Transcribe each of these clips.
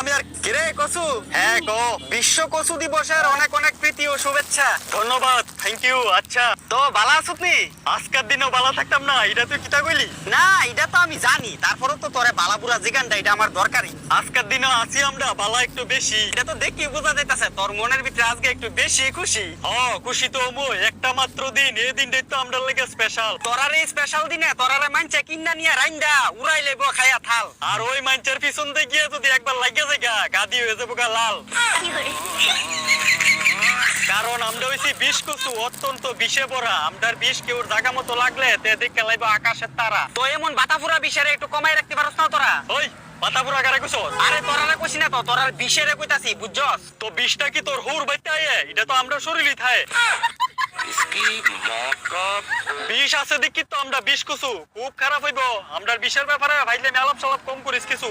আমি আর কিরে কসু। হ্যাঁ গো, বিশ্ব কসু দিবসের অনেক অনেক প্রীতি ও শুভেচ্ছা। ধন্যবাদ, থ্যাংক ইউ। আচ্ছা তো ভালো আছো তুমি? আজকের দিনও ভালো থাকতাম না, এটা তুই কিতা কইলি? না এটা তো আমি জানি, তারপরে তো তোরে বালাপুরা জিগানটা এটা আমার দরকারি। আজকের দিনও আছি আমরা বালা একটু বেশি, এটা তো দেখি বোঝা যাইতাছে তোর মনের ভিতরে আজকে একটু বেশি খুশি। খুশি তো মো, একটা মাত্র দিন, এই দিনটাই তো আমরা লেগে স্পেশাল। তোরার এই স্পেশাল দিনে তোরারে মানছে কিন্না নিয়ে রাইন্দা উড়াই লেবো খায়া থাল। আর ওই মানছের পিছন দিয়ে গিয়ে যদি একবার লাগিয়ে যায় গাদি হয়ে যাবো গা লাল। কারণ আমরা হইছি বিষ কচু, অত্যন্ত বিষে ভরা। আমরার বিষ কেউ জায়গা মতো লাগলে তে দেখে লাইব আকাশের তারা। তো এমন বাতাফুরা বিষের একটু কমাই রাখতে পারছ না তোরা? ওই বাতাফুরা কারে কইছ? আরে তোরারে কইছি না তো, তোরার বিষেরে কইতাছি, বুঝছস? তো বিষটা কি তোর হুর বাইতে আয়ে? এটা তো আমরা শরীরই থায়। বিষ আছে দেখি তো আমরা বিষ কচু, খুব খারাপ হইব। আমরার বিষের ব্যাপারে ভাইলে আলাপ সালাপ কম করিস কিছু।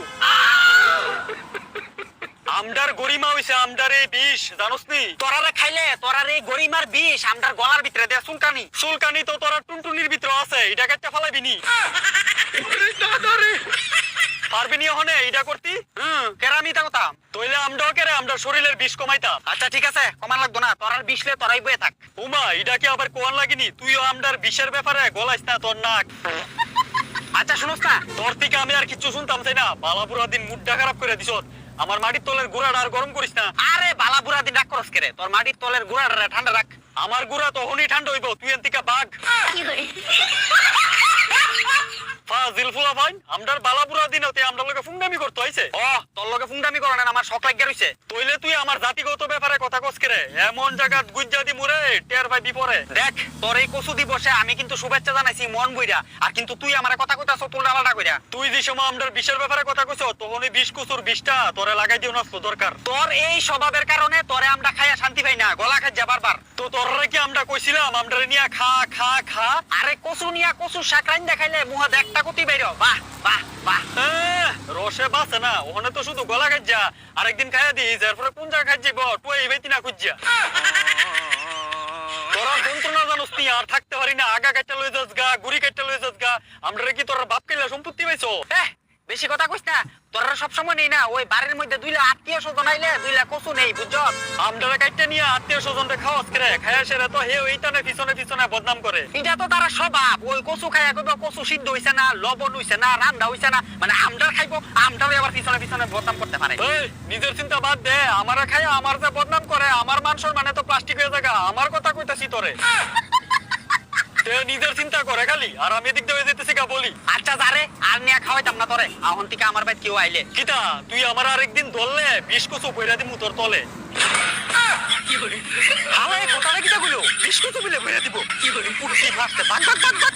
আমদার গরিমা হইছে আমদার এই বিষ, জানোস নি? তোরারে খাইলে তোরার এই গরিমার বিষ আমদার গলার ভিতরে দেয়া চুলকানি। চুলকানি তো তোরা টুনটুনির ভিতরে আছে, এটা কেটে ফেলাইবি নি? পারবি নি হনে এটা করতি? কেরামি তা কথা তইলে আমরাও কেরে আমদার শরীরের বিষ কমাইতাম। আচ্ছা ঠিক আছে, কমান লাগতো না, তোরার বিষলে তোরাই বয়ে থাক। উমা এটা কি আবার কোয়ান লাগিনি? তুইও আমদার বিষের ব্যাপারে গলাইস না তোর নাক। আচ্ছা শুনোস না, তোর থেকে আমি আর কিছু শুনতাম চাই না। বালাপুরা দিন মুডটা খারাপ করে দিছ। আমার মাটির তলের গুড়াটা আর গরম করিস না। আরে বালাপুরা দিন রাগ করস কেরে? তোর মাটির তলের গুড়াটা ঠান্ডা রাখ। আমার গুড়া তখনই ঠান্ডা হইব, তুই এর থেকে বাঘ। ফাজিল ফুলা ভাই, আমরার বালাপুরা দিনতে আমরা লগে ফুংডামি করতে হইছে। তোর লগে ফুংডামি করো না, আমার শখ লাগিয়া রইছে। তইলে তুই আমার জাতিগত ব্যাপারে কথা কস কেরে? এমন জায়গাত গুজ্জা দি মুরে টের ভাই বিপরে। দেখ তোর এই কচু দিবসে আমি কিন্তু শুভেচ্ছা জানাইছি মন বইরা, আর কিন্তু তুই আমারে কথা কইতাছ তুলডালাটা কইরা। তুই যে সময় আমরার বিষের ব্যাপারে কথা কইছ তখনই বিষ কচুর বিষটা তোরে লাগাই দিও না দরকার। তোর এই স্বভাবের কারণে তোরে আমরা খাইয়া শান্তি পাই না, গলা খাই যা বারবার। তো তোরে কি আমরা কইছিলাম আমরারে নিয়া খা খা খা? আরে কচু নিয়া কচু শাক রাইন দেখাইলে মুহ দেখটা কতি বাইরো। বাহ বাহ বাহ, রসে বাসে না, ওখানে তো শুধু গলা খাই যা। আরেকদিন খাইয়া দিই, এরপরে কোন জায়গা খাই যাবো তুই এই বেতি না খুঁজিয়া। তোরা যন্ত্রণা জানোস নি, আর থাকতে পারি না। আগা কাটটা লই যাস গা, গুড়ি কাটটা লই যাস গা। আমরা কি তোর বাপ কেলা সম্পত্তি পাইছো? বেশি কথা কইস না, তোরা সব সময় নেই না। ওই বাড়ির মধ্যে 2 লাখ আত্মীয় স্বজন আইলে 2 লাখ কচু নেই, বুঝছো? আমরা কাটটা নিয়ে আত্মীয় স্বজনরে খাওয়াস করে, খায়া সেরে তো হে ওইটানে পিছনে পিছনে বদনাম করে। এটা তো তারা স্বভাব। ওই কচু খায়া কইব কচু সিদ্ধ হইছে না, লবণ হইছে না, রান্না হইছে না, মানে আমরা খাইবো, আমরাও আবার পিছনে পিছনে বদনাম করতে পারে। নিজের চিন্তা বাদ দে, আমারে খায়া আমার যে বদনাম করে, আমার মান সম্মানে তো প্লাস্টিক হয়ে জায়গা। আমার কথা কইতাছি তোরে, নিজের চিন্তা করে খালি, আর আমি এদিক দিয়ে যেতেছি গা বলি। আচ্ছা যারে আর নিয়া খাওয়াইতাম না তোরে, আহন থেকে আমার বাইত কেউ আইলে। কিতা তুই আমার আরেকদিন ধরলে বিষ কচু বইরা দিমু তোর তলে। হালাই কথাটা কিতা কইলো? বিষ কচু বলে বইরা দিব। কি বলি পুরুষই ভাসতে ভাগ ভাগ ভাগ ভাগ।